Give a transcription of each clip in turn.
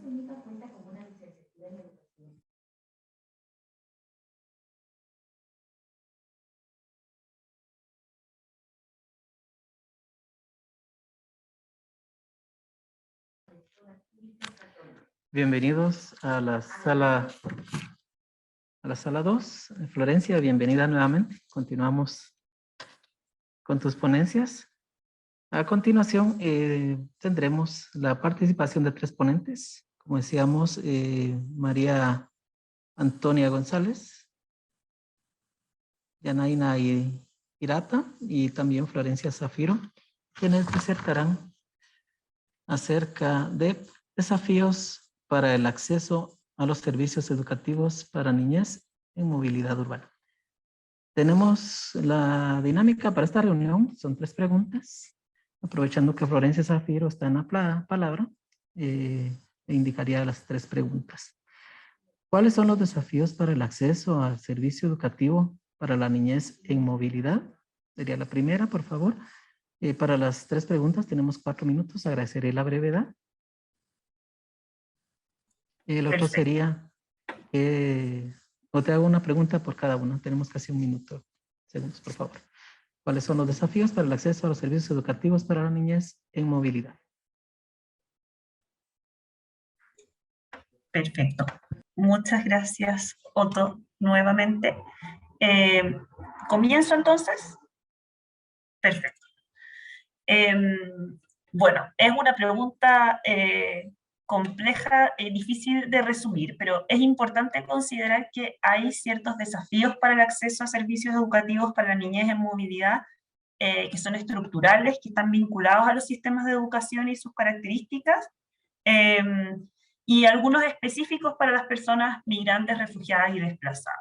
técnica cuenta con una licenciatura en educación. Bienvenidos a la sala 2. Florencia, bienvenida nuevamente. Continuamos con tus ponencias. A continuación, tendremos la participación de 3 ponentes. Como decíamos, María Antonia González, Yanaina Hirata y también Florencia Zafiro, quienes disertarán acerca de desafíos para el acceso a los servicios educativos para niñez en movilidad urbana. Tenemos la dinámica para esta reunión, son 3 preguntas. Aprovechando que Florencia Zafiro está en la palabra, indicaría las 3 preguntas. ¿Cuáles son los desafíos para el acceso al servicio educativo para la niñez en movilidad? Sería la primera, por favor. Para las 3 preguntas tenemos 4 minutos. Agradeceré la brevedad. El otro sería, o te hago una pregunta por cada uno. Tenemos casi 1 minuto. Segundos, por favor. ¿Cuáles son los desafíos para el acceso a los servicios educativos para la niñez en movilidad? Perfecto. Muchas gracias, Otto, nuevamente. ¿Comienzo entonces? Perfecto. Bueno, es una pregunta compleja y difícil de resumir, pero es importante considerar que hay ciertos desafíos para el acceso a servicios educativos para la niñez en movilidad que son estructurales, que están vinculados a los sistemas de educación y sus características, y algunos específicos para las personas migrantes, refugiadas y desplazadas.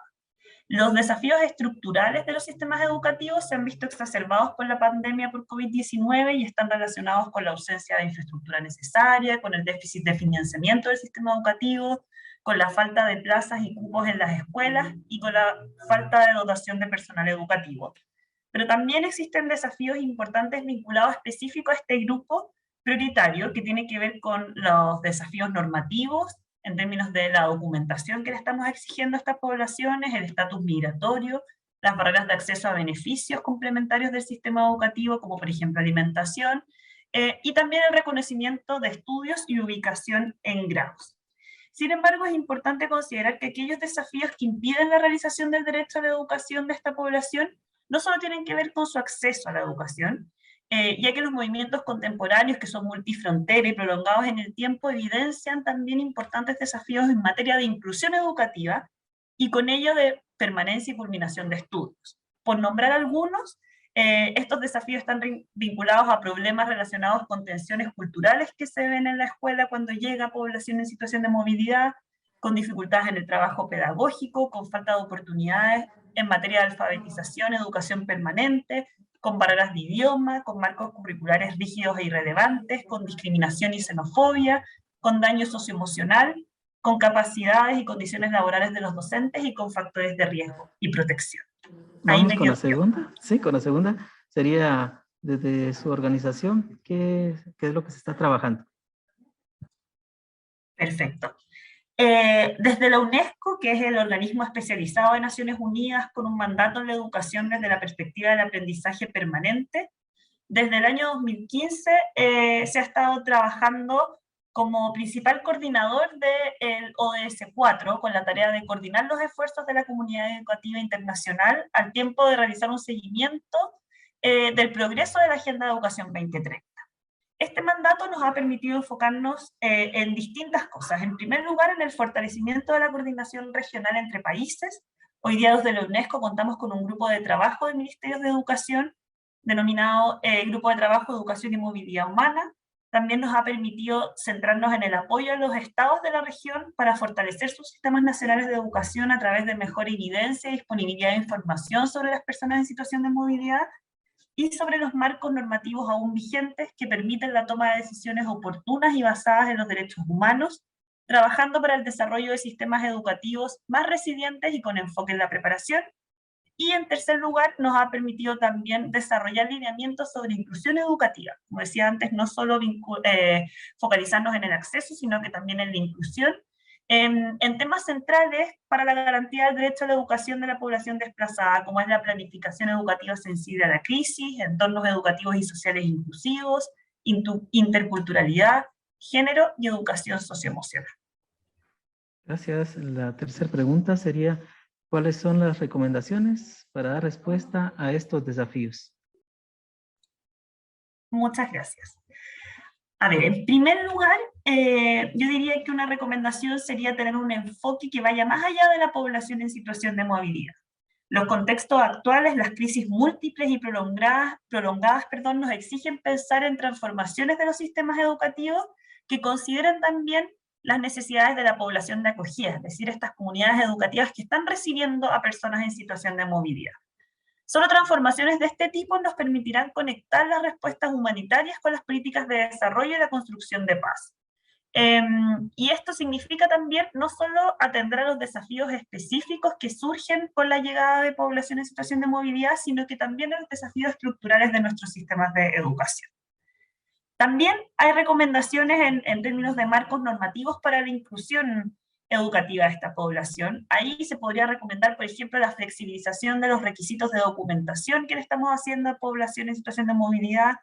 Los desafíos estructurales de los sistemas educativos se han visto exacerbados por la pandemia por COVID-19 y están relacionados con la ausencia de infraestructura necesaria, con el déficit de financiamiento del sistema educativo, con la falta de plazas y cupos en las escuelas y con la falta de dotación de personal educativo. Pero también existen desafíos importantes vinculados específicos a este grupo prioritario que tiene que ver con los desafíos normativos, en términos de la documentación que le estamos exigiendo a estas poblaciones, el estatus migratorio, las barreras de acceso a beneficios complementarios del sistema educativo, como por ejemplo alimentación, y también el reconocimiento de estudios y ubicación en grados. Sin embargo, es importante considerar que aquellos desafíos que impiden la realización del derecho a la educación de esta población no solo tienen que ver con su acceso a la educación, ya que los movimientos contemporáneos, que son multifronteras y prolongados en el tiempo, evidencian también importantes desafíos en materia de inclusión educativa y con ello de permanencia y culminación de estudios. Por nombrar algunos, estos desafíos están vinculados a problemas relacionados con tensiones culturales que se ven en la escuela cuando llega población en situación de movilidad, con dificultades en el trabajo pedagógico, con falta de oportunidades en materia de alfabetización, educación permanente, con barreras de idioma, con marcos curriculares rígidos e irrelevantes, con discriminación y xenofobia, con daño socioemocional, con capacidades y condiciones laborales de los docentes y con factores de riesgo y protección. Vamos con la segunda. Sí, con la segunda. Sería desde su organización, ¿qué es lo que se está trabajando? Perfecto. Desde la UNESCO, que es el organismo especializado de Naciones Unidas con un mandato en la educación desde la perspectiva del aprendizaje permanente, desde el año 2015 se ha estado trabajando como principal coordinador del ODS 4, con la tarea de coordinar los esfuerzos de la comunidad educativa internacional al tiempo de realizar un seguimiento del progreso de la Agenda de Educación 2030. Este mandato nos ha permitido enfocarnos en distintas cosas. En primer lugar, en el fortalecimiento de la coordinación regional entre países. Hoy día desde la UNESCO contamos con un grupo de trabajo de ministerios de educación denominado Grupo de Trabajo, Educación y Movilidad Humana. También nos ha permitido centrarnos en el apoyo a los estados de la región para fortalecer sus sistemas nacionales de educación a través de mejor evidencia y disponibilidad de información sobre las personas en situación de movilidad y sobre los marcos normativos aún vigentes que permiten la toma de decisiones oportunas y basadas en los derechos humanos, trabajando para el desarrollo de sistemas educativos más resilientes y con enfoque en la preparación Y en tercer lugar, nos ha permitido también desarrollar lineamientos sobre inclusión educativa. Como decía antes, no solo focalizarnos en el acceso, sino que también en la inclusión, en temas centrales para la garantía del derecho a la educación de la población desplazada, como es la planificación educativa sensible a la crisis, entornos educativos y sociales inclusivos, interculturalidad, género y educación socioemocional. Gracias. La tercera pregunta sería, ¿cuáles son las recomendaciones para dar respuesta a estos desafíos? Muchas gracias. A ver, en primer lugar, yo diría que una recomendación sería tener un enfoque que vaya más allá de la población en situación de movilidad. Los contextos actuales, las crisis múltiples y prolongadas, nos exigen pensar en transformaciones de los sistemas educativos que consideren también las necesidades de la población de acogida, es decir, estas comunidades educativas que están recibiendo a personas en situación de movilidad. Solo transformaciones de este tipo nos permitirán conectar las respuestas humanitarias con las políticas de desarrollo y la construcción de paz. Y esto significa también no solo atender a los desafíos específicos que surgen con la llegada de población en situación de movilidad, sino que también a los desafíos estructurales de nuestros sistemas de educación. También hay recomendaciones en términos de marcos normativos para la inclusión educativa de esta población. Ahí se podría recomendar, por ejemplo, la flexibilización de los requisitos de documentación que le estamos haciendo a población en situación de movilidad,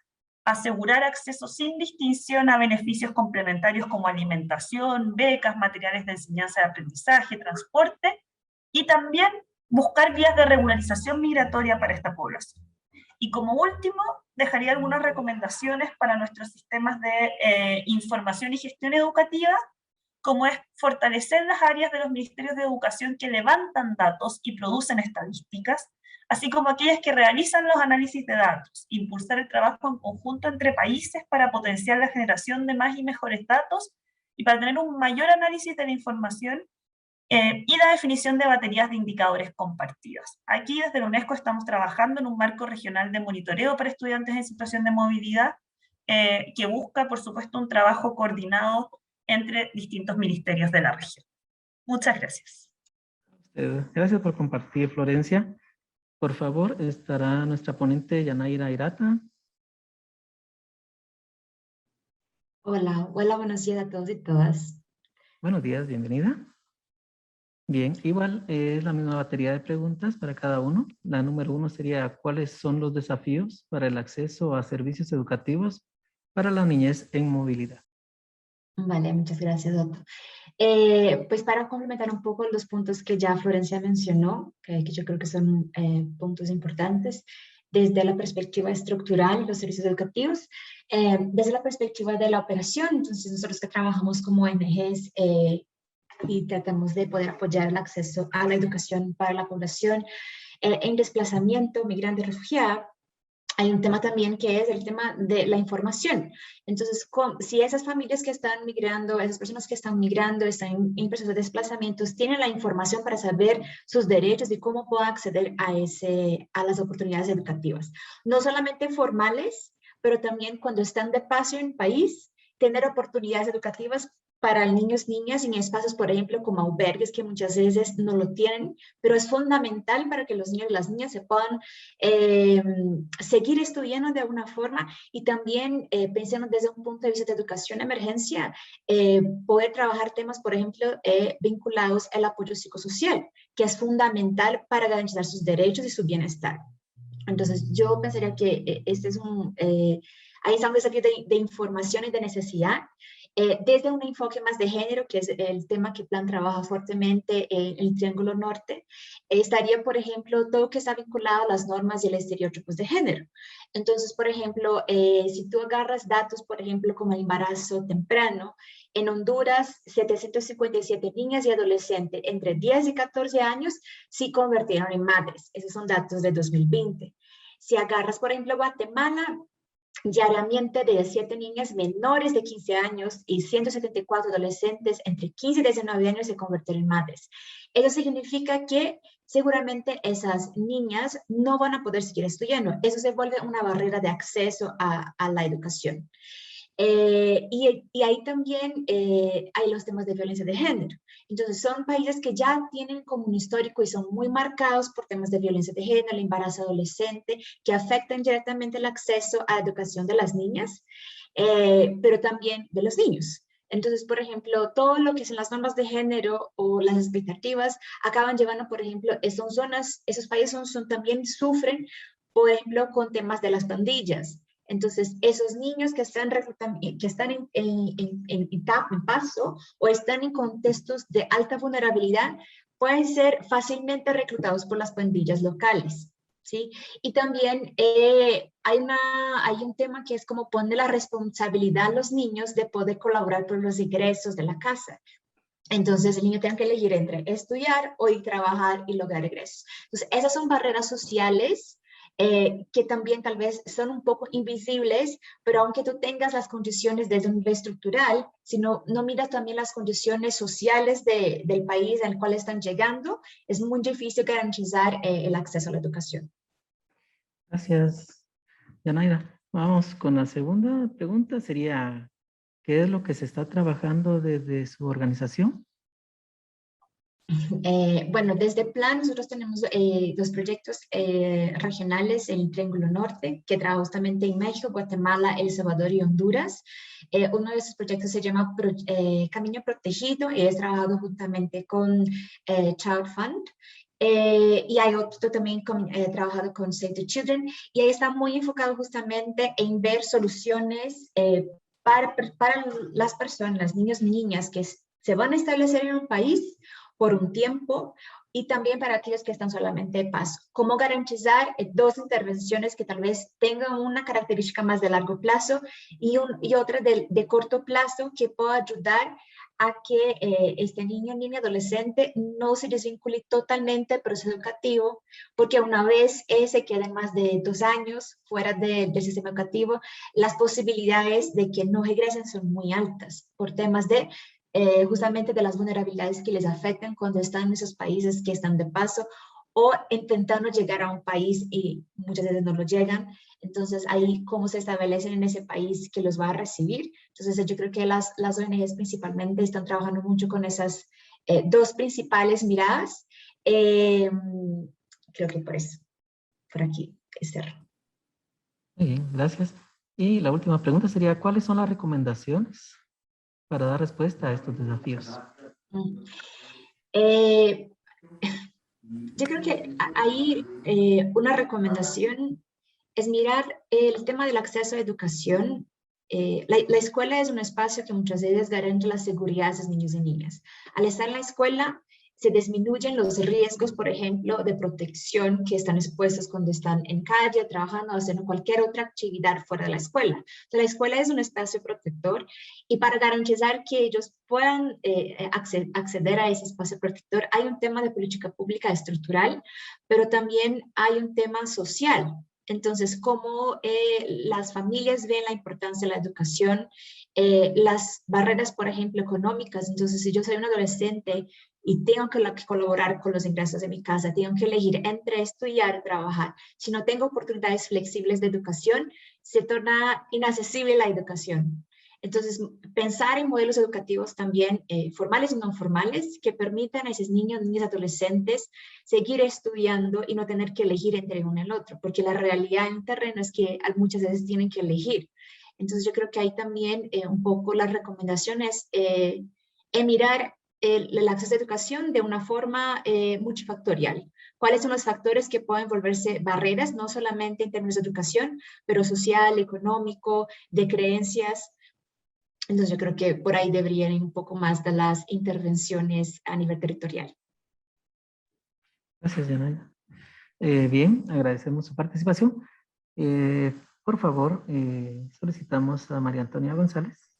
asegurar acceso sin distinción a beneficios complementarios como alimentación, becas, materiales de enseñanza y aprendizaje, transporte, y también buscar vías de regularización migratoria para esta población. Y como último, dejaría algunas recomendaciones para nuestros sistemas de información y gestión educativa, como es fortalecer las áreas de los ministerios de educación que levantan datos y producen estadísticas, así como aquellas que realizan los análisis de datos, impulsar el trabajo en conjunto entre países para potenciar la generación de más y mejores datos y para tener un mayor análisis de la información y la definición de baterías de indicadores compartidas. Aquí desde la UNESCO estamos trabajando en un marco regional de monitoreo para estudiantes en situación de movilidad que busca, por supuesto, un trabajo coordinado entre distintos ministerios de la región. Muchas gracias. Gracias por compartir, Florencia. Por favor, estará nuestra ponente Yanaira Hirata. Hola, buenos días a todos y todas. Buenos días, bienvenida. Bien, igual es la misma batería de preguntas para cada uno. La número 1 sería, ¿cuáles son los desafíos para el acceso a servicios educativos para la niñez en movilidad? Vale, muchas gracias, Otto. Pues para complementar un poco los puntos que ya Florencia mencionó, que yo creo que son puntos importantes, desde la perspectiva estructural, los servicios educativos, desde la perspectiva de la operación, entonces nosotros que trabajamos como ONGs y tratamos de poder apoyar el acceso a la educación para la población en desplazamiento, migrante, refugiada. Hay un tema también que es el tema de la información. Entonces, si esas familias que están migrando, esas personas que están migrando, están en proceso de desplazamientos, tienen la información para saber sus derechos y cómo pueden acceder a las oportunidades educativas. No solamente formales, pero también cuando están de paso en el país, tener oportunidades educativas para niños, niñas en espacios, por ejemplo, como albergues, que muchas veces no lo tienen, pero es fundamental para que los niños y las niñas se puedan seguir estudiando de alguna forma y también pensemos desde un punto de vista de educación de emergencia, poder trabajar temas, por ejemplo, vinculados al apoyo psicosocial, que es fundamental para garantizar sus derechos y su bienestar. Entonces, yo pensaría que este es ahí está un desafío de información y de necesidad. Desde un enfoque más de género, que es el tema que Plan trabaja fuertemente en el Triángulo Norte, estaría, por ejemplo, todo lo que está vinculado a las normas y el estereotipos de género. Entonces, por ejemplo, si tú agarras datos, por ejemplo, como el embarazo temprano, en Honduras, 757 niñas y adolescentes entre 10 y 14 años se convirtieron en madres. Esos son datos de 2020. Si agarras, por ejemplo, Guatemala, diariamente de 7 niñas menores de 15 años y 174 adolescentes entre 15 y 19 años se convirtieron en madres. Eso significa que seguramente esas niñas no van a poder seguir estudiando. Eso se vuelve una barrera de acceso a la educación. Y ahí también hay los temas de violencia de género. Entonces son países que ya tienen como un histórico y son muy marcados por temas de violencia de género, el embarazo adolescente, que afectan directamente el acceso a la educación de las niñas, pero también de los niños. Entonces, por ejemplo, todo lo que son las normas de género o las expectativas acaban llevando, por ejemplo, esos países también sufren, por ejemplo, con temas de las pandillas. Entonces, esos niños que están en paso o están en contextos de alta vulnerabilidad pueden ser fácilmente reclutados por las pandillas locales, ¿sí? Y también hay un tema que es como poner la responsabilidad a los niños de poder colaborar por los ingresos de la casa. Entonces, el niño tiene que elegir entre estudiar o ir a trabajar y lograr egresos. Entonces, esas son barreras sociales que también tal vez son un poco invisibles, pero aunque tú tengas las condiciones desde un nivel estructural, si no miras también las condiciones sociales del país al cual están llegando, es muy difícil garantizar el acceso a la educación. Gracias, Yanaira. Vamos con la segunda pregunta. Sería, ¿qué es lo que se está trabajando desde su organización? Bueno, desde Plan nosotros tenemos dos proyectos regionales en el Triángulo Norte, que trabaja justamente en México, Guatemala, El Salvador y Honduras. Uno de esos proyectos se llama Camino Protegido y es trabajado juntamente con Child Fund. Y hay otro también trabajado con Save the Children, y ahí está muy enfocado justamente en ver soluciones para las personas, los niños y niñas que se van a establecer en un país por un tiempo, y también para aquellos que están solamente de paso. ¿Cómo garantizar dos intervenciones que tal vez tengan una característica más de largo plazo y otra de corto plazo que pueda ayudar a que este niño, niña, adolescente no se desvincule totalmente del proceso educativo, porque una vez se queden más de 2 años fuera del sistema educativo, las posibilidades de que no regresen son muy altas por temas de justamente de las vulnerabilidades que les afectan cuando están en esos países que están de paso o intentando llegar a un país y muchas veces no lo llegan. Entonces, ahí cómo se establecen en ese país que los va a recibir. Entonces, yo creo que las ONGs principalmente están trabajando mucho con esas dos principales miradas. Creo que por aquí es cerro. Muy bien, gracias. Y la última pregunta sería, ¿cuáles son las recomendaciones para dar respuesta a estos desafíos? Yo creo que ahí una recomendación es mirar el tema del acceso a educación. La escuela es un espacio que muchas veces garantiza la seguridad de esos niños y niñas. Al estar en la escuela, se disminuyen los riesgos, por ejemplo, de protección que están expuestos cuando están en calle, trabajando o haciendo cualquier otra actividad fuera de la escuela. Entonces, la escuela es un espacio protector y para garantizar que ellos puedan acceder a ese espacio protector, hay un tema de política pública estructural, pero también hay un tema social. Entonces, cómo las familias ven la importancia de la educación, las barreras, por ejemplo, económicas. Entonces, si yo soy un adolescente y tengo que colaborar con los ingresos de mi casa, tengo que elegir entre estudiar y trabajar. Si no tengo oportunidades flexibles de educación, se torna inaccesible la educación. Entonces, pensar en modelos educativos también formales y no formales que permitan a esos niños, niñas, adolescentes seguir estudiando y no tener que elegir entre uno y el otro, porque la realidad en el terreno es que muchas veces tienen que elegir. Entonces, yo creo que hay también un poco las recomendaciones en mirar el acceso a educación de una forma multifactorial. ¿Cuáles son los factores que pueden volverse barreras, no solamente en términos de educación, pero social, económico, de creencias? Entonces yo creo que por ahí deberían ir un poco más de las intervenciones a nivel territorial. Gracias, Yanaira. Bien, agradecemos su participación. Por favor, solicitamos a María Antonia González.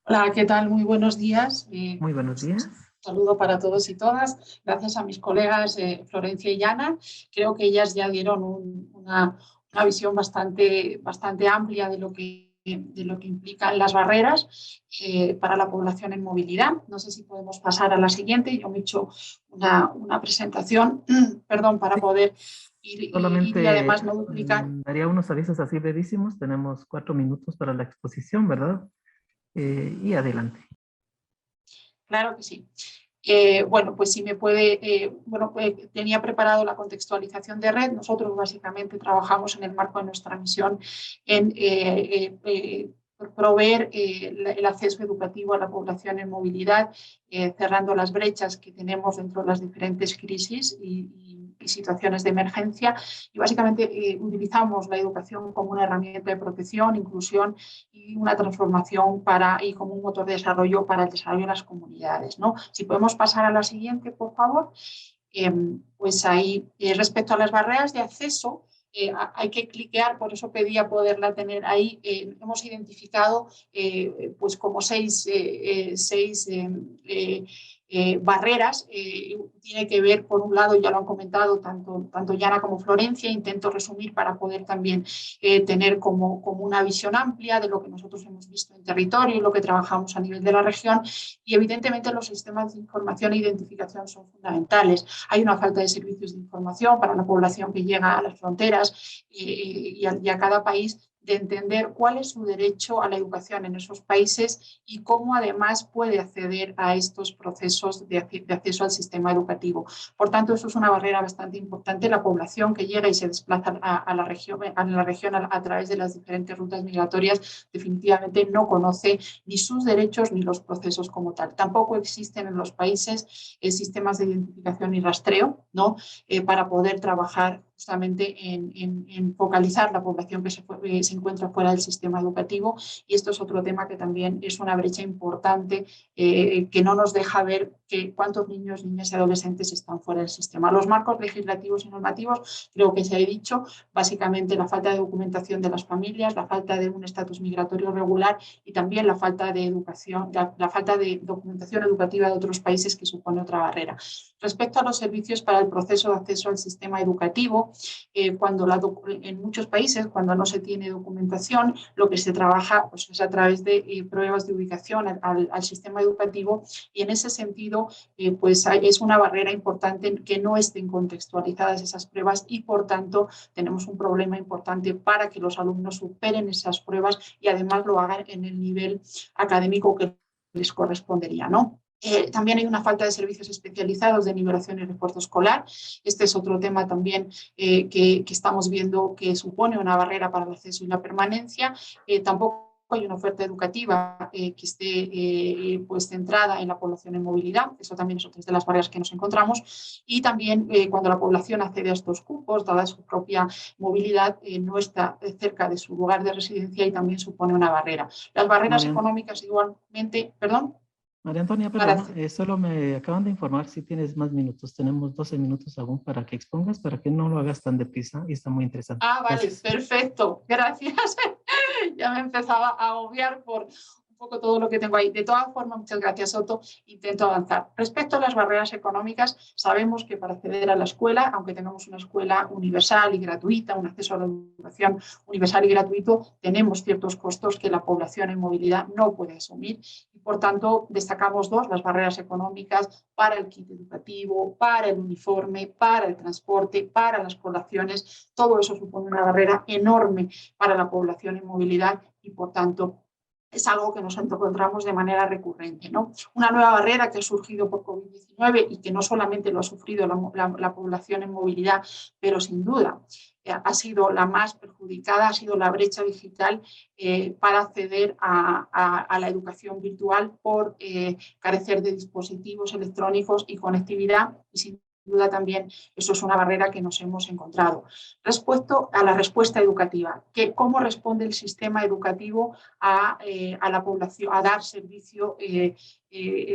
Hola, ¿qué tal? Muy buenos días. Muy buenos días. Un saludo para todos y todas. Gracias a mis colegas Florencia y Yana. Creo que ellas ya dieron una visión bastante amplia de lo que lo que implican las barreras para la población en movilidad. No sé si podemos pasar a la siguiente. Yo me he hecho una presentación, perdón, para poder ir y además no duplicar. Daría unos avisos así brevísimos. Tenemos 4 minutos para la exposición, ¿verdad? Y adelante. Claro que sí. Bueno, pues si me puede, tenía preparado la contextualización de red. Nosotros básicamente trabajamos en el marco de nuestra misión en proveer el acceso educativo a la población en movilidad, cerrando las brechas que tenemos dentro de las diferentes crisis y situaciones de emergencia. Y básicamente utilizamos la educación como una herramienta de protección, inclusión y una transformación y como un motor de desarrollo para el desarrollo de las comunidades, ¿no? Si podemos pasar a la siguiente, por favor. Pues ahí, respecto a las barreras de acceso, hay que cliquear, por eso pedía poderla tener ahí. Hemos identificado pues como seis barreras. Tiene que ver, por un lado, ya lo han comentado tanto Yana como Florencia. Intento resumir para poder también tener como una visión amplia de lo que nosotros hemos visto en territorio y lo que trabajamos a nivel de la región. Y evidentemente los sistemas de información e identificación son fundamentales. Hay una falta de servicios de información para la población que llega a las fronteras y a cada país, de entender cuál es su derecho a la educación en esos países y cómo además puede acceder a estos procesos de acceso al sistema educativo. Por tanto, eso es una barrera bastante importante. La población que llega y se desplaza a la región a través de las diferentes rutas migratorias definitivamente no conoce ni sus derechos ni los procesos como tal. Tampoco existen en los países sistemas de identificación y rastreo, ¿no? Para poder trabajar justamente en focalizar la población que se encuentra fuera del sistema educativo. Y esto es otro tema que también es una brecha importante que no nos deja ver cuántos niños, niñas y adolescentes están fuera del sistema. Los marcos legislativos y normativos, creo que se ha dicho, básicamente la falta de documentación de las familias, la falta de un estatus migratorio regular y también la falta de educación, la falta de documentación educativa de otros países, que supone otra barrera. Respecto a los servicios para el proceso de acceso al sistema educativo, en muchos países, cuando no se tiene documentación, lo que se trabaja pues, es a través de pruebas de ubicación al sistema educativo, y en ese sentido pues es una barrera importante que no estén contextualizadas esas pruebas, y por tanto tenemos un problema importante para que los alumnos superen esas pruebas y además lo hagan en el nivel académico que les correspondería, ¿no? También hay una falta de servicios especializados de nivelación y refuerzo escolar. Este es otro tema también que estamos viendo que supone una barrera para el acceso y la permanencia. Tampoco hay una oferta educativa que esté pues centrada en la población en movilidad. Eso también es otra de las barreras que nos encontramos. Y también cuando la población accede a estos cupos, dada su propia movilidad, no está cerca de su lugar de residencia y también supone una barrera. Las barreras económicas igualmente, perdón. María Antonia, perdón, solo me acaban de informar si tienes más minutos. Tenemos 12 minutos aún para que expongas, para que no lo hagas tan deprisa, y está muy interesante. Ah, vale, gracias. Perfecto, gracias. Ya me empezaba a agobiar por un poco todo lo que tengo ahí. De todas formas, muchas gracias, Soto. Intento avanzar. Respecto a las barreras económicas, sabemos que para acceder a la escuela, aunque tengamos una escuela universal y gratuita, un acceso a la educación universal y gratuito, tenemos ciertos costos que la población en movilidad no puede asumir. Y por tanto, destacamos dos: las barreras económicas para el kit educativo, para el uniforme, para el transporte, para las colaciones. Todo eso supone una barrera enorme para la población en movilidad y, por tanto, es algo que nos encontramos de manera recurrente, ¿no? Una nueva barrera que ha surgido por COVID-19 y que no solamente lo ha sufrido la población en movilidad, pero sin duda ha sido la más perjudicada, ha sido la brecha digital para acceder a la educación virtual por carecer de dispositivos electrónicos y conectividad, y sin duda también eso es una barrera que nos hemos encontrado. Respecto a la respuesta educativa, ¿cómo responde el sistema educativo a la población, a dar servicio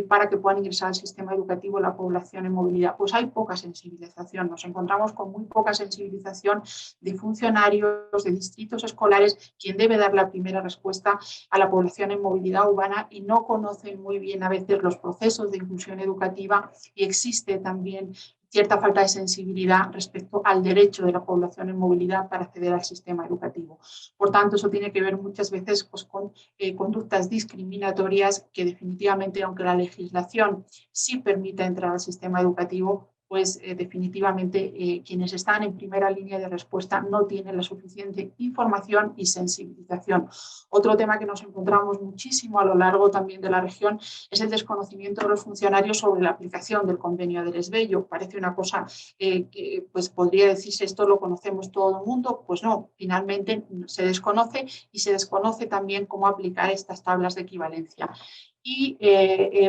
para que puedan ingresar al sistema educativo la población en movilidad? Pues hay poca sensibilización, nos encontramos con muy poca sensibilización de funcionarios, de distritos escolares, quien debe dar la primera respuesta a la población en movilidad urbana, y no conocen muy bien a veces los procesos de inclusión educativa, y existe también cierta falta de sensibilidad respecto al derecho de la población en movilidad para acceder al sistema educativo. Por tanto, eso tiene que ver muchas veces pues, con conductas discriminatorias que definitivamente, aunque la legislación sí permite entrar al sistema educativo, pues definitivamente quienes están en primera línea de respuesta no tienen la suficiente información y sensibilización. Otro tema que nos encontramos muchísimo a lo largo también de la región es el desconocimiento de los funcionarios sobre la aplicación del convenio del Esbello. Parece una cosa que pues podría decirse esto lo conocemos todo el mundo, pues no, finalmente se desconoce y se desconoce también cómo aplicar estas tablas de equivalencia. Y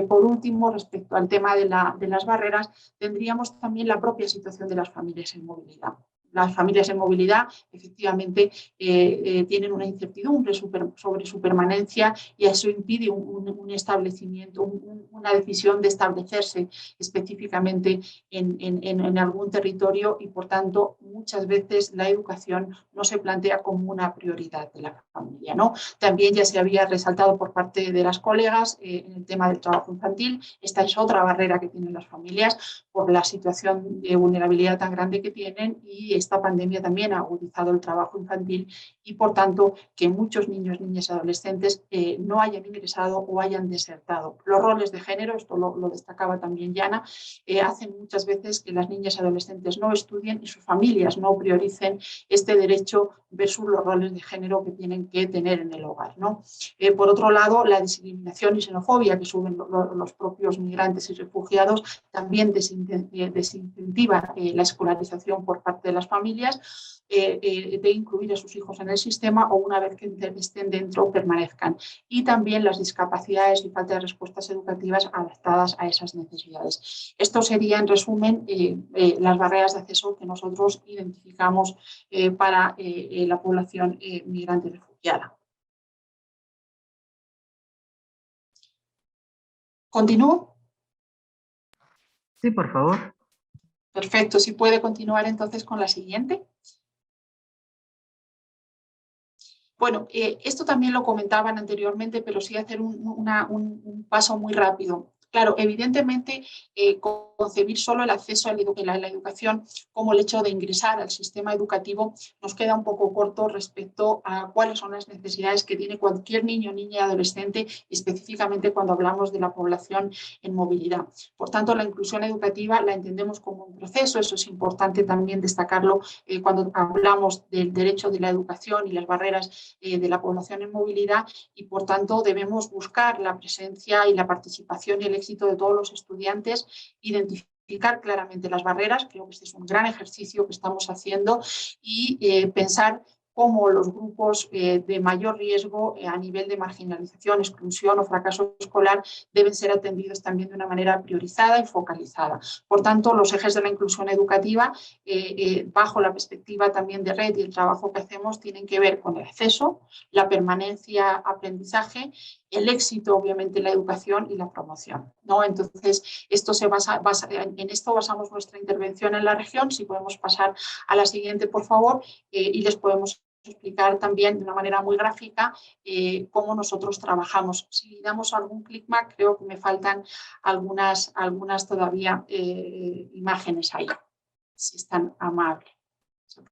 por último, respecto al tema de las barreras, tendríamos también la propia situación de las familias en movilidad. Las familias en movilidad efectivamente tienen una incertidumbre sobre su permanencia y eso impide un establecimiento, una decisión de establecerse específicamente en algún territorio y por tanto muchas veces la educación no se plantea como una prioridad de la familia, ¿no? También ya se había resaltado por parte de las colegas en el tema del trabajo infantil. Esta es otra barrera que tienen las familias por la situación de vulnerabilidad tan grande que tienen y esta pandemia también ha agudizado el trabajo infantil y por tanto que muchos niños, niñas y adolescentes no hayan ingresado o hayan desertado. Los roles de género, esto lo destacaba también Yana, hacen muchas veces que las niñas y adolescentes no estudien y sus familias no prioricen este derecho versus los roles de género que tienen que tener en el hogar, ¿no? Por otro lado, la discriminación y xenofobia que suben los propios migrantes y refugiados también desincentiva la escolarización por parte de las familias, de incluir a sus hijos en el sistema o una vez que estén dentro permanezcan. Y también las discapacidades y falta de respuestas educativas adaptadas a esas necesidades. Esto sería, en resumen, las barreras de acceso que nosotros identificamos para la población migrante y refugiada. ¿Continúo? Sí, por favor. Perfecto, si puede continuar entonces con la siguiente. Bueno, esto también lo comentaban anteriormente, pero sí hacer un paso muy rápido. Claro, evidentemente, concebir solo el acceso a la educación como el hecho de ingresar al sistema educativo nos queda un poco corto respecto a cuáles son las necesidades que tiene cualquier niño, niña y adolescente, específicamente cuando hablamos de la población en movilidad. Por tanto, la inclusión educativa la entendemos como un proceso, eso es importante también destacarlo cuando hablamos del derecho de la educación y las barreras de la población en movilidad y, por tanto, debemos buscar la presencia y la participación y el éxito de todos los estudiantes, identificar claramente las barreras, creo que este es un gran ejercicio que estamos haciendo, y pensar cómo los grupos de mayor riesgo a nivel de marginalización, exclusión o fracaso escolar deben ser atendidos también de una manera priorizada y focalizada. Por tanto, los ejes de la inclusión educativa, bajo la perspectiva también de red y el trabajo que hacemos, tienen que ver con el acceso, la permanencia, aprendizaje, el éxito, obviamente, la educación y la promoción, ¿no? Entonces, esto en esto basamos nuestra intervención en la región. Si podemos pasar a la siguiente, por favor, y les podemos explicar también de una manera muy gráfica cómo nosotros trabajamos. Si damos algún clic más, creo que me faltan algunas todavía imágenes ahí, si es tan amable.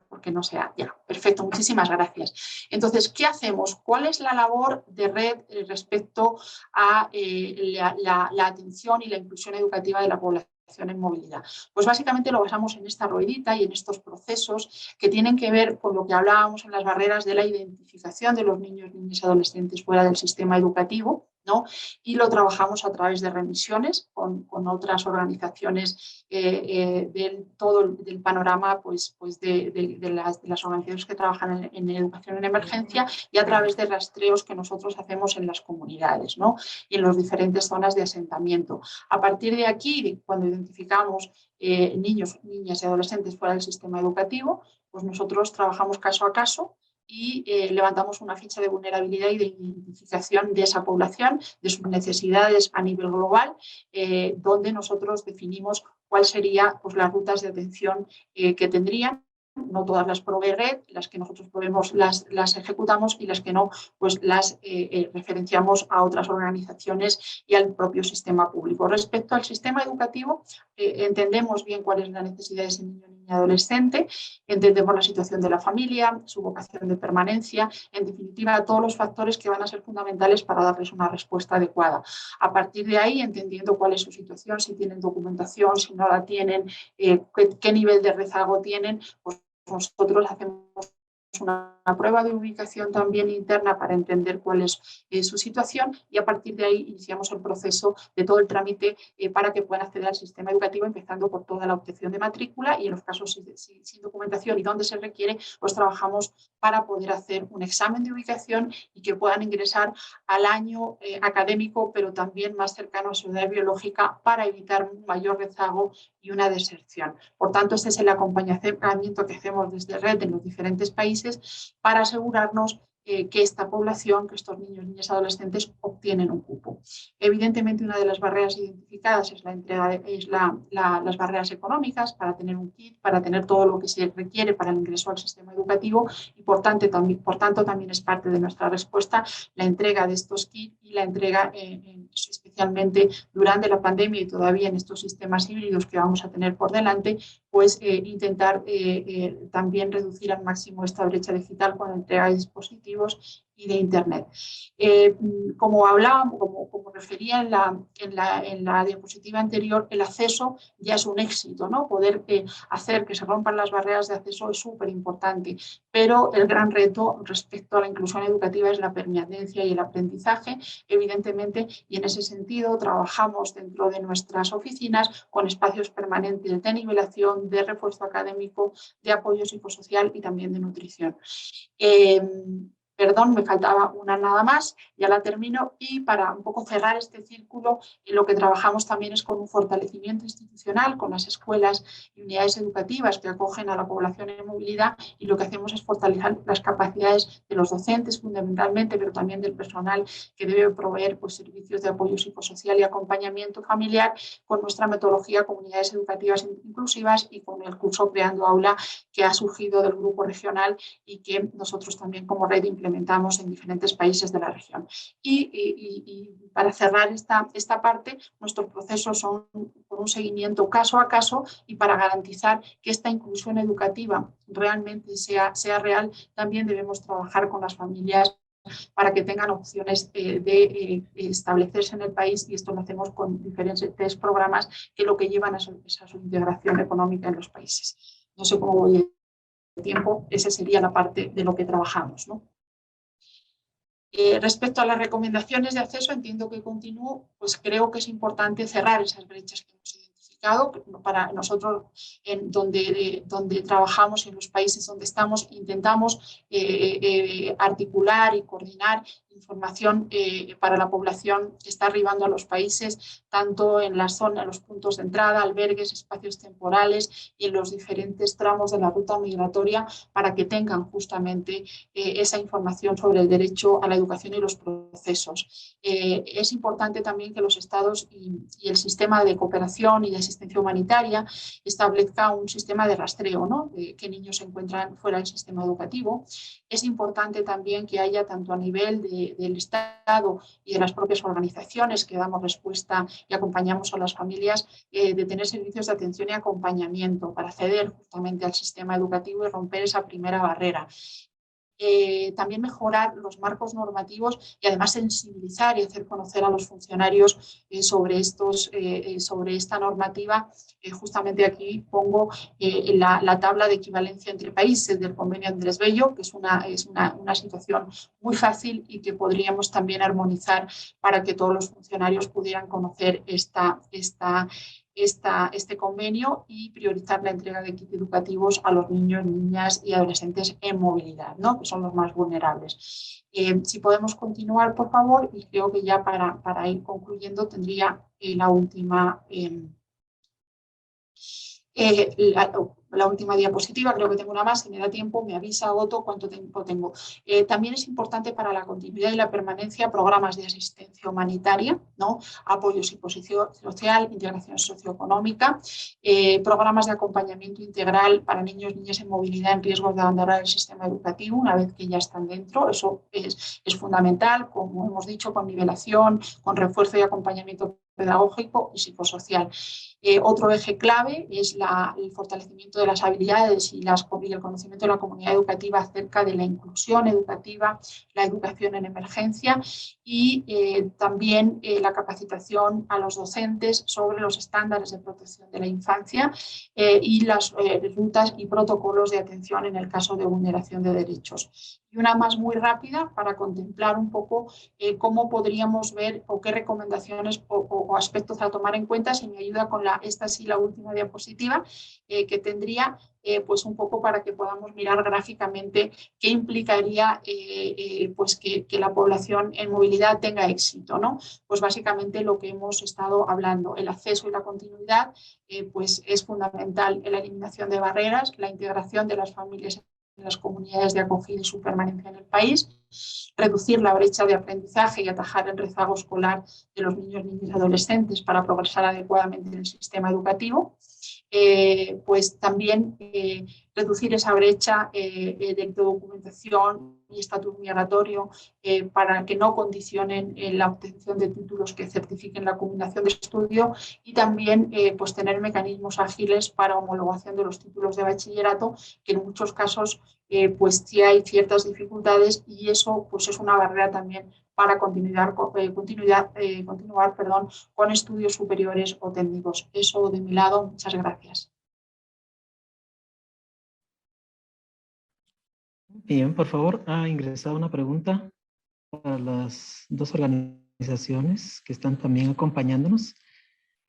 Porque no sea ya. Perfecto, muchísimas gracias. Entonces, ¿qué hacemos? ¿Cuál es la labor de red respecto a la atención y la inclusión educativa de la población en movilidad? Pues básicamente lo basamos en esta ruedita y en estos procesos que tienen que ver con lo que hablábamos en las barreras de la identificación de los niños, niñas y adolescentes fuera del sistema educativo, ¿no? Y lo trabajamos a través de remisiones con otras organizaciones del panorama pues de las organizaciones que trabajan en educación en emergencia y a través de rastreos que nosotros hacemos en las comunidades, ¿no? Y en las diferentes zonas de asentamiento. A partir de aquí, cuando identificamos niños, niñas y adolescentes fuera del sistema educativo, pues nosotros trabajamos caso a caso y levantamos una ficha de vulnerabilidad y de identificación de esa población, de sus necesidades a nivel global, donde nosotros definimos cuáles serían pues, las rutas de atención que tendrían no todas las provee Red, las que nosotros proveemos las ejecutamos y las que no, pues las referenciamos a otras organizaciones y al propio sistema público. Respecto al sistema educativo, entendemos bien cuál es la necesidad de ese niño o niña adolescente, entendemos la situación de la familia, su vocación de permanencia, en definitiva, todos los factores que van a ser fundamentales para darles una respuesta adecuada. A partir de ahí, entendiendo cuál es su situación, si tienen documentación, si no la tienen, qué nivel de rezago tienen, pues nosotros hacemos una prueba de ubicación también interna para entender cuál es su situación y a partir de ahí iniciamos el proceso de todo el trámite para que puedan acceder al sistema educativo, empezando por toda la obtención de matrícula y en los casos sin documentación y donde se requiere, pues trabajamos para poder hacer un examen de ubicación y que puedan ingresar al año académico, pero también más cercano a su edad biológica para evitar un mayor rezago y una deserción. Por tanto, este es el acompañamiento que hacemos desde Red en los diferentes países para asegurarnos que esta población, que estos niños, niñas, adolescentes obtienen un cupo. Evidentemente, una de las barreras identificadas es las barreras económicas para tener un kit, para tener todo lo que se requiere para el ingreso al sistema educativo y, por tanto, también es parte de nuestra respuesta la entrega de estos kits y la entrega especialmente durante la pandemia y todavía en estos sistemas híbridos que vamos a tener por delante, pues intentar también reducir al máximo esta brecha digital con la entrega de dispositivos y de Internet. Como hablábamos, como refería en la diapositiva anterior, el acceso ya es un éxito, ¿no? Poder hacer que se rompan las barreras de acceso es súper importante, pero el gran reto respecto a la inclusión educativa es la permanencia y el aprendizaje, evidentemente, y en ese sentido trabajamos dentro de nuestras oficinas con espacios permanentes de nivelación, de refuerzo académico, de apoyo psicosocial y también de nutrición. Perdón, me faltaba una nada más, ya la termino y para un poco cerrar este círculo, lo que trabajamos también es con un fortalecimiento institucional, con las escuelas y unidades educativas que acogen a la población en movilidad y lo que hacemos es fortalecer las capacidades de los docentes fundamentalmente, pero también del personal que debe proveer pues, servicios de apoyo psicosocial y acompañamiento familiar con nuestra metodología Comunidades Educativas Inclusivas y con el curso Creando Aula que ha surgido del grupo regional y que nosotros también como red implementamos en diferentes países de la región. Y para cerrar esta parte, nuestros procesos son con un seguimiento caso a caso y para garantizar que esta inclusión educativa realmente sea real, también debemos trabajar con las familias para que tengan opciones de establecerse en el país y esto lo hacemos con diferentes programas que lo que llevan a su integración económica en los países. No sé cómo voy de tiempo, esa sería la parte de lo que trabajamos, ¿no? Respecto a las recomendaciones de acceso, entiendo que continúo, pues creo que es importante cerrar esas brechas que hemos identificado. Para nosotros, donde trabajamos, en los países donde estamos, intentamos articular y coordinar información para la población que está arribando a los países, tanto en la zona, en los puntos de entrada, albergues, espacios temporales y en los diferentes tramos de la ruta migratoria para que tengan justamente esa información sobre el derecho a la educación y los procesos. Es importante también que los estados y el sistema de cooperación y de asistencia humanitaria establezca un sistema de rastreo, ¿no? De qué niños se encuentran fuera del sistema educativo. Es importante también que haya tanto a nivel del Estado y de las propias organizaciones que damos respuesta y acompañamos a las familias de tener servicios de atención y acompañamiento para acceder justamente al sistema educativo y romper esa primera barrera. También mejorar los marcos normativos y además sensibilizar y hacer conocer a los funcionarios sobre esta normativa. Justamente aquí pongo la tabla de equivalencia entre países del convenio Andrés Bello, que es una situación muy fácil y que podríamos también armonizar para que todos los funcionarios pudieran conocer este convenio y priorizar la entrega de kits educativos a los niños, niñas y adolescentes en movilidad, ¿no? Que son los más vulnerables. Si podemos continuar, por favor, y creo que ya para ir concluyendo tendría la última... la última diapositiva, creo que tengo una más, si me da tiempo, me avisa Otto cuánto tiempo tengo. También es importante para la continuidad y la permanencia programas de asistencia humanitaria, ¿no? Apoyo psicosocial, integración socioeconómica, programas de acompañamiento integral para niños y niñas en movilidad en riesgo de abandonar el sistema educativo una vez que ya están dentro. Eso es fundamental, como hemos dicho, con nivelación, con refuerzo y acompañamiento pedagógico y psicosocial. Otro eje clave es el fortalecimiento de las habilidades y el conocimiento de la comunidad educativa acerca de la inclusión educativa, la educación en emergencia y también la capacitación a los docentes sobre los estándares de protección de la infancia y las rutas y protocolos de atención en el caso de vulneración de derechos. Y una más muy rápida para contemplar un poco cómo podríamos ver o qué recomendaciones o aspectos a tomar en cuenta, si me ayuda con esta sí la última diapositiva, que tendría pues un poco para que podamos mirar gráficamente qué implicaría pues que la población en movilidad tenga éxito, ¿no? Pues básicamente lo que hemos estado hablando, el acceso y la continuidad, pues es fundamental en la eliminación de barreras, la integración de las familias en las comunidades de acogida y su permanencia en el país, reducir la brecha de aprendizaje y atajar el rezago escolar de los niños, niñas y adolescentes para progresar adecuadamente en el sistema educativo. Pues también reducir esa brecha de documentación y estatus migratorio para que no condicionen la obtención de títulos que certifiquen la combinación de estudio y también pues tener mecanismos ágiles para homologación de los títulos de bachillerato, que en muchos casos pues sí hay ciertas dificultades y eso pues es una barrera también para continuar con estudios superiores o técnicos. Eso de mi lado, muchas gracias. Bien, por favor, ha ingresado una pregunta para las dos organizaciones que están también acompañándonos.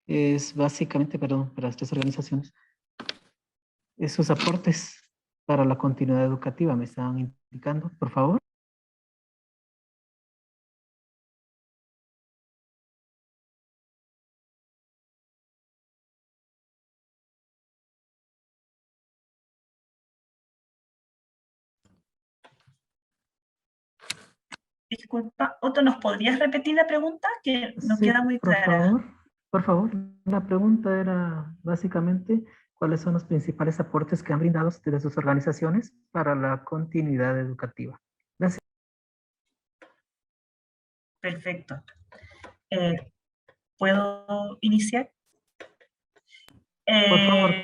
Es básicamente, perdón, para las tres organizaciones, sus aportes para la continuidad educativa, me están indicando, por favor. Disculpa, Otto, ¿nos podrías repetir la pregunta? Que no Sí, queda muy por clara. favor, por favor. La pregunta era básicamente cuáles son los principales aportes que han brindado desde sus organizaciones para la continuidad educativa. Gracias. Perfecto. ¿Puedo iniciar? Por favor.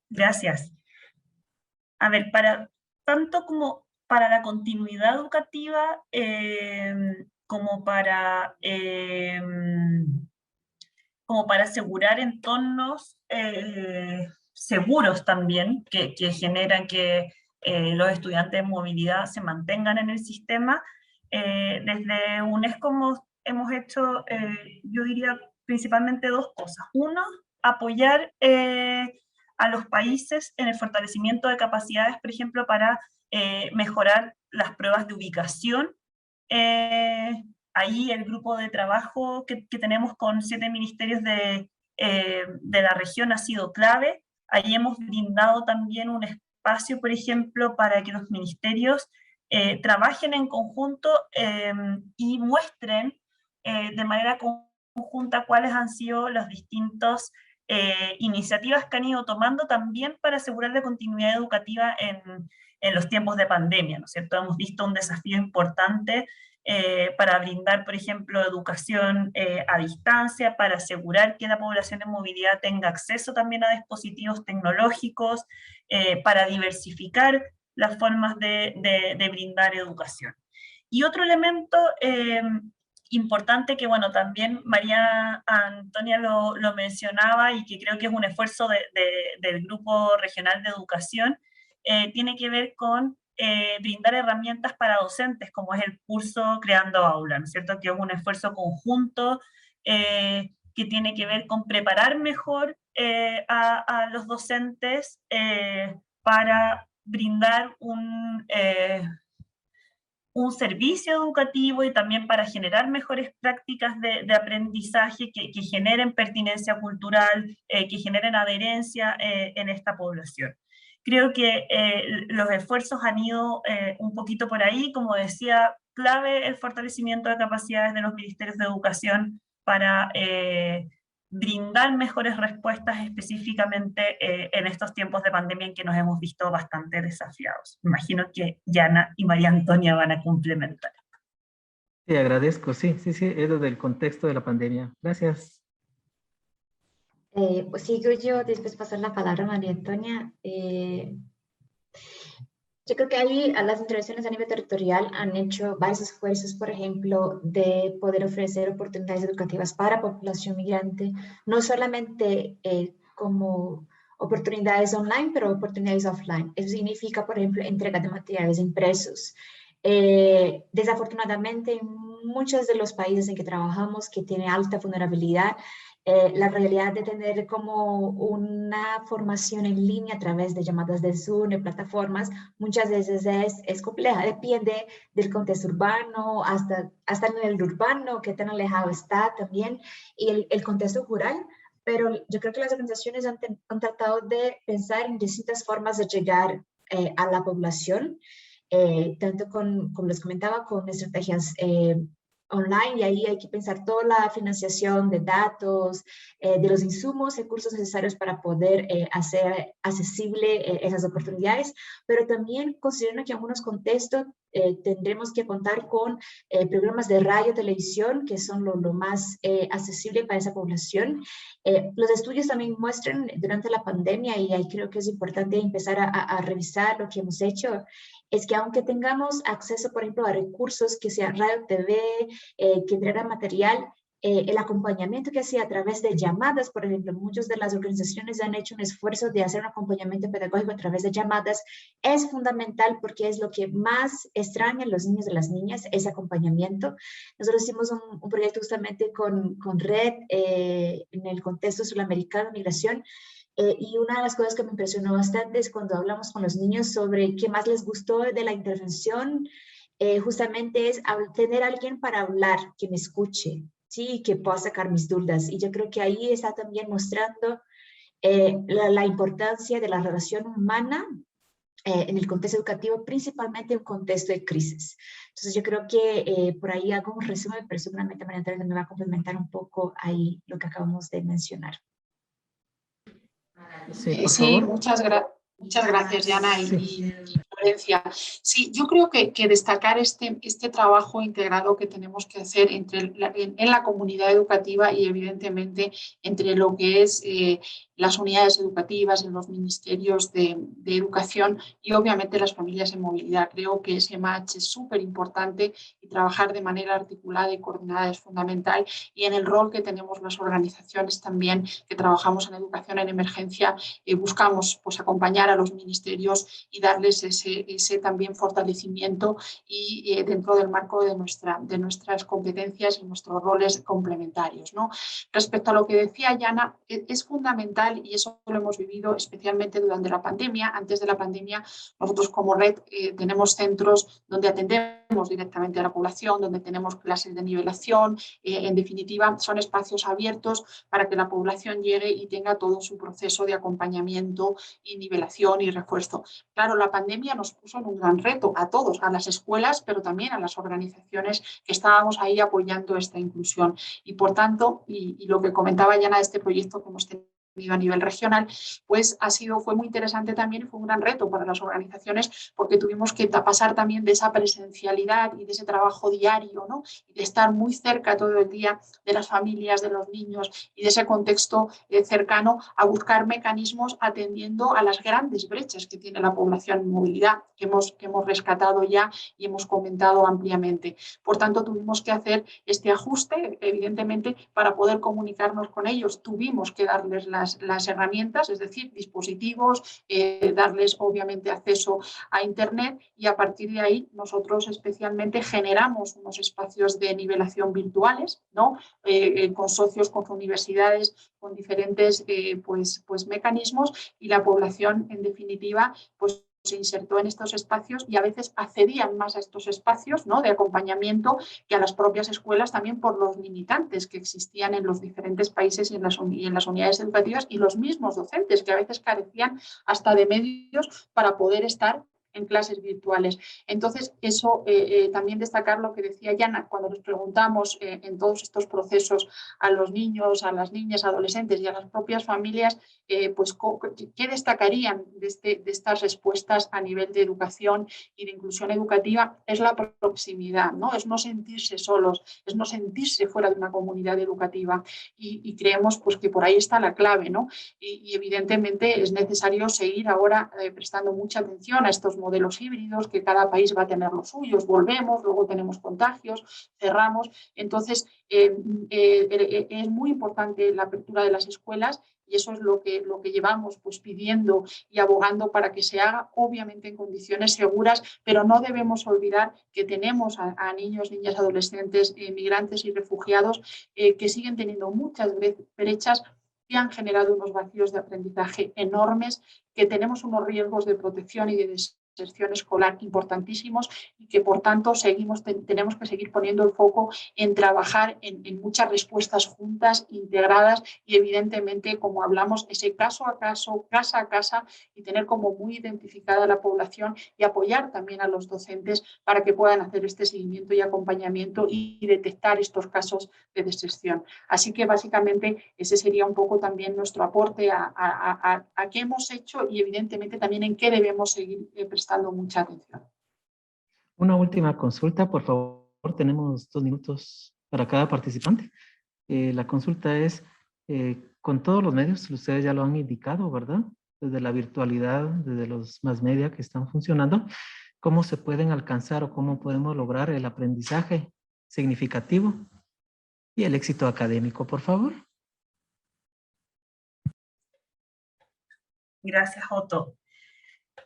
Gracias. A ver, tanto como para la continuidad educativa, como para asegurar entornos seguros también, que generan que los estudiantes de movilidad se mantengan en el sistema. Desde UNESCO hemos hecho, yo diría, principalmente dos cosas. Uno, apoyar a los países en el fortalecimiento de capacidades, por ejemplo, para mejorar las pruebas de ubicación. Ahí el grupo de trabajo que tenemos con 7 ministerios de la región ha sido clave. Ahí hemos brindado también un espacio, por ejemplo, para que los ministerios trabajen en conjunto y muestren de manera conjunta cuáles han sido las distintas iniciativas que han ido tomando también para asegurar la continuidad educativa en los tiempos de pandemia, ¿no es cierto? Hemos visto un desafío importante para brindar, por ejemplo, educación a distancia, para asegurar que la población en movilidad tenga acceso también a dispositivos tecnológicos, para diversificar las formas de brindar educación. Y otro elemento importante que, bueno, también María Antonia lo mencionaba y que creo que es un esfuerzo del Grupo Regional de Educación, tiene que ver con brindar herramientas para docentes, como es el curso Creando Aula, ¿no es cierto? Que es un esfuerzo conjunto que tiene que ver con preparar mejor a los docentes para brindar un servicio educativo y también para generar mejores prácticas de aprendizaje que generen pertinencia cultural, que generen adherencia en esta población. Creo que los esfuerzos han ido un poquito por ahí, como decía, clave el fortalecimiento de capacidades de los ministerios de educación para brindar mejores respuestas específicamente en estos tiempos de pandemia en que nos hemos visto bastante desafiados. Imagino que Yana y María Antonia van a complementar. Sí, agradezco. Sí, es lo del contexto de la pandemia. Gracias. Pues sigo yo, después pasar la palabra a María Antonia. Yo creo que ahí a las intervenciones a nivel territorial han hecho varios esfuerzos, por ejemplo, de poder ofrecer oportunidades educativas para población migrante, no solamente como oportunidades online, pero oportunidades offline. Eso significa, por ejemplo, entrega de materiales impresos. Desafortunadamente, en muchos de los países en que trabajamos que tienen alta vulnerabilidad, la realidad de tener como una formación en línea a través de llamadas de Zoom, de plataformas, muchas veces es compleja, depende del contexto urbano, hasta en el urbano, qué tan alejado está también, y el contexto rural, pero yo creo que las organizaciones han tratado de pensar en distintas formas de llegar a la población, tanto como les comentaba, con estrategias online, y ahí hay que pensar toda la financiación de datos, de los insumos, recursos necesarios para poder hacer accesible esas oportunidades, pero también considerando que en algunos contextos tendremos que contar con programas de radio, televisión, que son lo más accesible para esa población. Los estudios también muestran durante la pandemia, y ahí creo que es importante empezar a revisar lo que hemos hecho, es que aunque tengamos acceso, por ejemplo, a recursos que sean radio, TV, que traigan material, el acompañamiento que hacía a través de llamadas, por ejemplo, muchas de las organizaciones han hecho un esfuerzo de hacer un acompañamiento pedagógico a través de llamadas, es fundamental porque es lo que más extrañan los niños y las niñas, ese acompañamiento. Nosotros hicimos un proyecto justamente con Red en el contexto sudamericano de migración, y una de las cosas que me impresionó bastante es cuando hablamos con los niños sobre qué más les gustó de la intervención, justamente es tener a alguien para hablar, que me escuche, ¿sí? Que pueda sacar mis dudas. Y yo creo que ahí está también mostrando la importancia de la relación humana en el contexto educativo, principalmente en un contexto de crisis. Entonces yo creo que por ahí hago un resumen, pero seguramente María Antonia me va a complementar un poco ahí lo que acabamos de mencionar. Sí, por Sí, favor. muchas gracias, Yana y Sí. Florencia. Sí, yo creo que destacar este trabajo integrado que tenemos que hacer en la comunidad educativa y evidentemente entre lo que es las unidades educativas, en los ministerios de educación y obviamente las familias en movilidad. Creo que ese match es súper importante y trabajar de manera articulada y coordinada es fundamental, y en el rol que tenemos las organizaciones también que trabajamos en educación en emergencia, buscamos pues acompañar a los ministerios y darles ese también fortalecimiento y dentro del marco de nuestras competencias y nuestros roles complementarios, ¿no? Respecto a lo que decía Yana, es fundamental, y eso lo hemos vivido especialmente durante la pandemia. Antes de la pandemia, nosotros como Red tenemos centros donde atendemos directamente a la población, donde tenemos clases de nivelación, en definitiva son espacios abiertos para que la población llegue y tenga todo su proceso de acompañamiento y nivelación y refuerzo. Claro, la pandemia nos puso en un gran reto a todos, a las escuelas, pero también a las organizaciones que estábamos ahí apoyando esta inclusión. Y por tanto, y lo que comentaba Yana de este proyecto que hemos tenido a nivel regional, pues fue muy interesante también y fue un gran reto para las organizaciones, porque tuvimos que pasar también de esa presencialidad y de ese trabajo diario, ¿no? Y de estar muy cerca todo el día de las familias, de los niños y de ese contexto cercano, a buscar mecanismos atendiendo a las grandes brechas que tiene la población en movilidad, que hemos rescatado ya y hemos comentado ampliamente. Por tanto, tuvimos que hacer este ajuste, evidentemente, para poder comunicarnos con ellos. Tuvimos que darles las herramientas, es decir, dispositivos, darles obviamente acceso a Internet, y a partir de ahí nosotros especialmente generamos unos espacios de nivelación virtuales, ¿no? Con socios, con universidades, con diferentes pues mecanismos, y la población en definitiva pues se insertó en estos espacios y a veces accedían más a estos espacios, ¿no?, de acompañamiento que a las propias escuelas, también por los limitantes que existían en los diferentes países y en las unidades educativas, y los mismos docentes que a veces carecían hasta de medios para poder estar en clases virtuales. Entonces, eso también destacar lo que decía Yana, cuando nos preguntamos en todos estos procesos a los niños, a las niñas, adolescentes y a las propias familias, pues ¿qué destacarían de estas respuestas a nivel de educación y de inclusión educativa? Es la proximidad, ¿no? Es no sentirse solos, es no sentirse fuera de una comunidad educativa, y creemos pues que por ahí está la clave, ¿no? Y evidentemente es necesario seguir ahora prestando mucha atención a estos modelos híbridos, que cada país va a tener los suyos, volvemos, luego tenemos contagios, cerramos. Entonces, es muy importante la apertura de las escuelas, y eso es lo que llevamos pues pidiendo y abogando para que se haga, obviamente en condiciones seguras, pero no debemos olvidar que tenemos a niños, niñas, adolescentes, migrantes y refugiados que siguen teniendo muchas brechas, que han generado unos vacíos de aprendizaje enormes, que tenemos unos riesgos de protección y de deserción escolar importantísimos, y que por tanto tenemos que seguir poniendo el foco en trabajar en muchas respuestas juntas, integradas, y evidentemente, como hablamos, ese caso a caso, casa a casa, y tener como muy identificada la población, y apoyar también a los docentes para que puedan hacer este seguimiento y acompañamiento y detectar estos casos de deserción. Así que básicamente ese sería un poco también nuestro aporte a qué hemos hecho, y evidentemente también en qué debemos seguir prestando mucha atención. Una última consulta, por favor. Tenemos 2 minutos para cada participante. La consulta es, con todos los medios, ustedes ya lo han indicado, ¿verdad? Desde la virtualidad, desde los más media que están funcionando, ¿cómo se pueden alcanzar o cómo podemos lograr el aprendizaje significativo y el éxito académico, por favor? Gracias, Otto.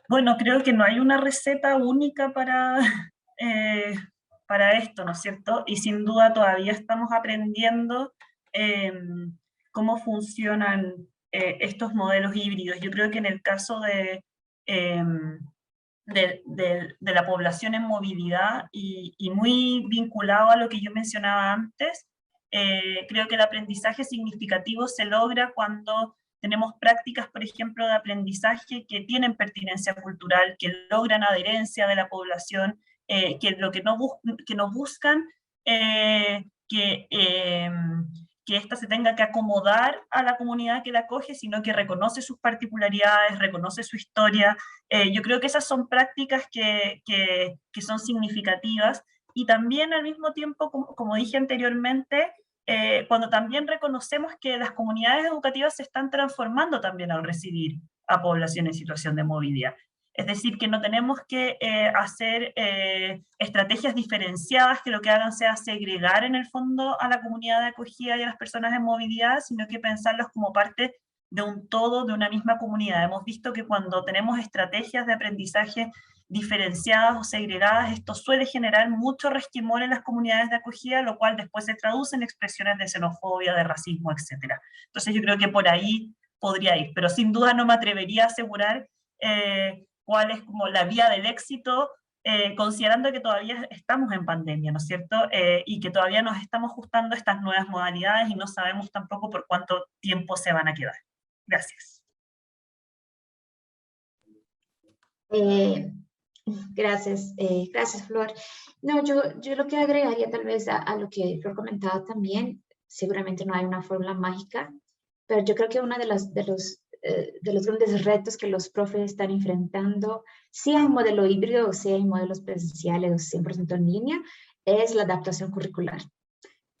Bueno, creo que no hay una receta única para esto, ¿no es cierto? Y sin duda todavía estamos aprendiendo cómo funcionan estos modelos híbridos. Yo creo que en el caso de la población en movilidad y muy vinculado a lo que yo mencionaba antes, creo que el aprendizaje significativo se logra cuando tenemos prácticas, por ejemplo, de aprendizaje que tienen pertinencia cultural, que logran adherencia de la población, que no buscan que ésta se tenga que acomodar a la comunidad que la acoge, sino que reconoce sus particularidades, reconoce su historia. Yo creo que esas son prácticas que son significativas, y también al mismo tiempo, como dije anteriormente, cuando también reconocemos que las comunidades educativas se están transformando también al recibir a población en situación de movilidad. Es decir, que no tenemos que hacer estrategias diferenciadas que lo que hagan sea segregar en el fondo a la comunidad de acogida y a las personas en movilidad, sino que pensarlos como parte de un todo, de una misma comunidad. Hemos visto que cuando tenemos estrategias de aprendizaje diferenciadas o segregadas, esto suele generar mucho resquemor en las comunidades de acogida, lo cual después se traduce en expresiones de xenofobia, de racismo, etc. Entonces yo creo que por ahí podría ir, pero sin duda no me atrevería a asegurar cuál es como la vía del éxito, considerando que todavía estamos en pandemia, ¿no es cierto? Y que todavía nos estamos ajustando a estas nuevas modalidades y no sabemos tampoco por cuánto tiempo se van a quedar. Gracias. Gracias, gracias, Flor. No, yo lo que agregaría tal vez a lo que Flor comentaba también, seguramente no hay una fórmula mágica, pero yo creo que uno de los grandes retos que los profes están enfrentando, si hay un modelo híbrido o si hay modelos presenciales o 100% en línea, es la adaptación curricular.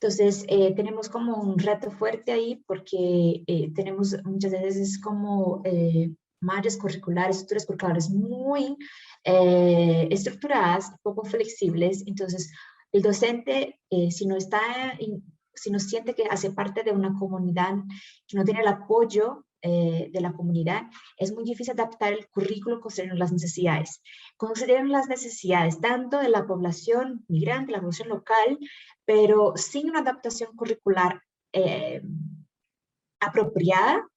Entonces, tenemos como un reto fuerte ahí porque tenemos muchas veces como mallas curriculares, estructuras curriculares muy estructuradas, poco flexibles. Entonces, el docente, si no siente que hace parte de una comunidad, que no tiene el apoyo de la comunidad, es muy difícil adaptar el currículo considerando las necesidades. Considerando las necesidades tanto de la población migrante, la población local, pero sin una adaptación curricular apropiada,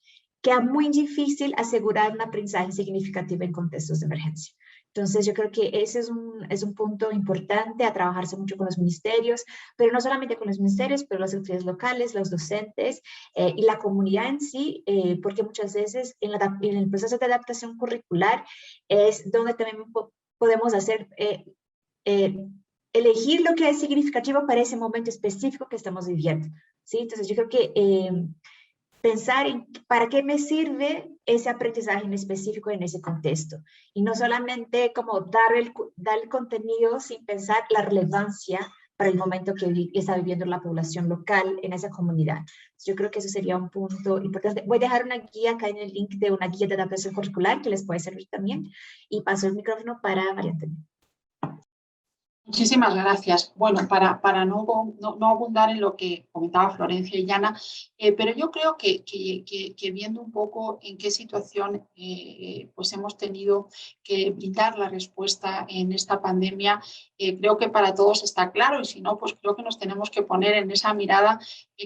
queda muy difícil asegurar un aprendizaje significativo en contextos de emergencia. Entonces, yo creo que ese es un punto importante a trabajarse mucho con los ministerios, pero no solamente con los ministerios, pero las autoridades locales, los docentes y la comunidad en sí, porque muchas veces en el proceso de adaptación curricular es donde también podemos hacer, elegir lo que es significativo para ese momento específico que estamos viviendo, ¿sí? Entonces, yo creo que pensar en para qué me sirve ese aprendizaje en específico en ese contexto. Y no solamente como dar el contenido sin pensar la relevancia para el momento que está viviendo la población local en esa comunidad. Yo creo que eso sería un punto importante. Voy a dejar una guía acá en el link de una guía de adaptación curricular que les puede servir también. Y paso el micrófono para María Antonia. Muchísimas gracias. Bueno, para no abundar en lo que comentaba Florencia y Yana, pero yo creo que viendo un poco en qué situación pues hemos tenido que brindar la respuesta en esta pandemia, creo que para todos está claro, y si no, pues creo que nos tenemos que poner en esa mirada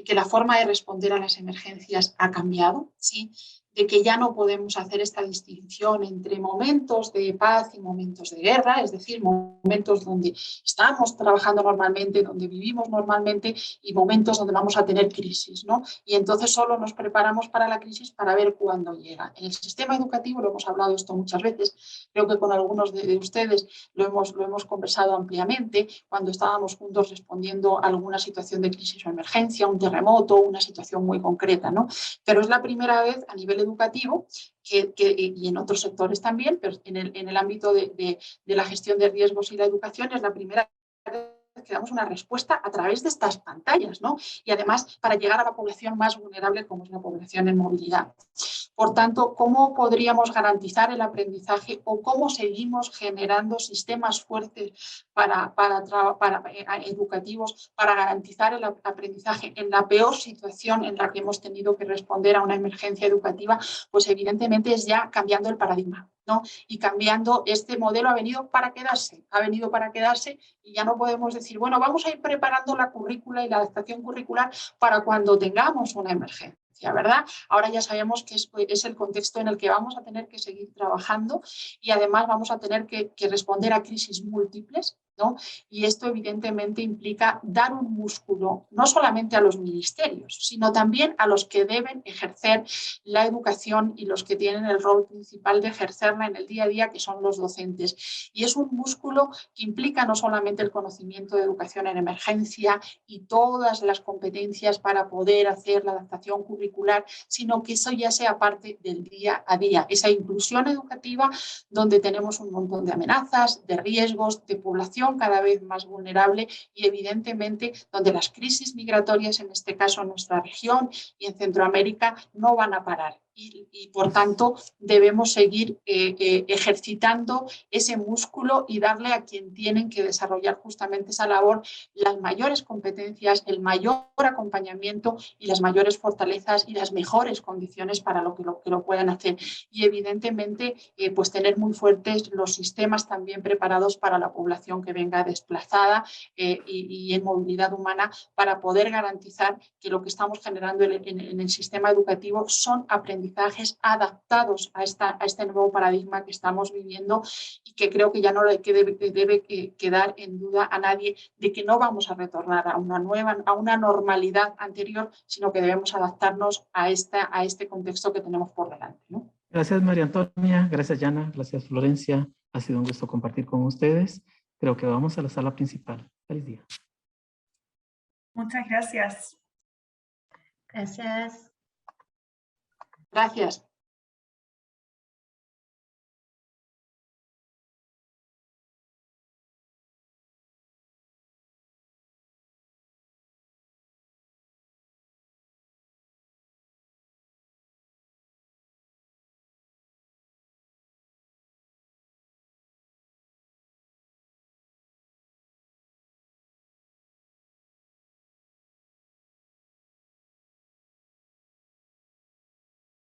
que la forma de responder a las emergencias ha cambiado, ¿sí? De que ya no podemos hacer esta distinción entre momentos de paz y momentos de guerra, es decir, momentos donde estamos trabajando normalmente, donde vivimos normalmente, y momentos donde vamos a tener crisis, ¿no? Y entonces solo nos preparamos para la crisis para ver cuándo llega. En el sistema educativo, lo hemos hablado esto muchas veces, creo que con algunos de ustedes lo hemos conversado ampliamente, cuando estábamos juntos respondiendo a alguna situación de crisis o emergencia, un terremoto, una situación muy concreta, ¿no? Pero es la primera vez a nivel educativo y en otros sectores también, pero en el ámbito de la gestión de riesgos y la educación es la primera vez que damos una respuesta a través de estas pantallas, ¿no? Y además para llegar a la población más vulnerable, como es la población en movilidad. Por tanto, ¿cómo podríamos garantizar el aprendizaje o cómo seguimos generando sistemas fuertes educativos para garantizar el aprendizaje en la peor situación en la que hemos tenido que responder a una emergencia educativa? Pues evidentemente es ya cambiando el paradigma, ¿no? Y cambiando este modelo ha venido para quedarse y ya no podemos decir, bueno, vamos a ir preparando la currícula y la adaptación curricular para cuando tengamos una emergencia, ¿verdad? Ahora ya sabemos que es el contexto en el que vamos a tener que seguir trabajando y además vamos a tener que responder a crisis múltiples, ¿no? Y esto evidentemente implica dar un músculo no solamente a los ministerios, sino también a los que deben ejercer la educación y los que tienen el rol principal de ejercerla en el día a día, que son los docentes. Y es un músculo que implica no solamente el conocimiento de educación en emergencia y todas las competencias para poder hacer la adaptación curricular, sino que eso ya sea parte del día a día, esa inclusión educativa donde tenemos un montón de amenazas, de riesgos, de población cada vez más vulnerable y evidentemente donde las crisis migratorias, en este caso en nuestra región y en Centroamérica, no van a parar. Y por tanto debemos seguir ejercitando ese músculo y darle a quien tienen que desarrollar justamente esa labor las mayores competencias, el mayor acompañamiento y las mayores fortalezas y las mejores condiciones para lo que lo puedan hacer. Y evidentemente pues tener muy fuertes los sistemas también preparados para la población que venga desplazada y en movilidad humana para poder garantizar que lo que estamos generando en el sistema educativo son aprendizajes adaptados a este nuevo paradigma que estamos viviendo y que creo que ya no debe quedar en duda a nadie de que no vamos a retornar a una normalidad anterior, sino que debemos adaptarnos a este contexto que tenemos por delante, ¿no? Gracias, María Antonia. Gracias, Yana. Gracias, Florencia. Ha sido un gusto compartir con ustedes. Creo que vamos a la sala principal. Feliz día. Muchas gracias. Gracias. Gracias.